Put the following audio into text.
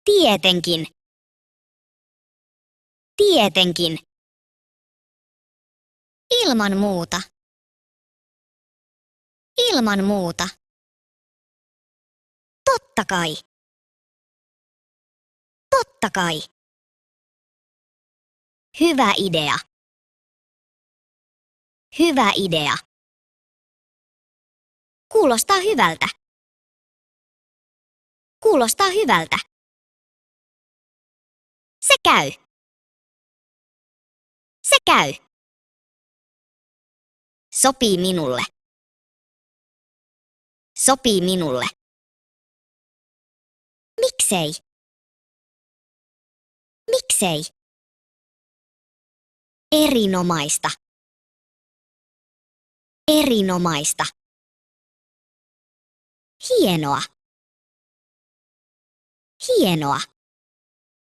Tietenkin. Tietenkin. Ilman muuta. Ilman muuta. Totta kai. Totta kai. Hyvä idea. Hyvä idea. Kuulostaa hyvältä. Kuulostaa hyvältä. Se käy. Se käy. Sopii minulle. Sopii minulle. Miksei? Miksei? Erinomaista. Erinomaista. Hienoa. Hienoa.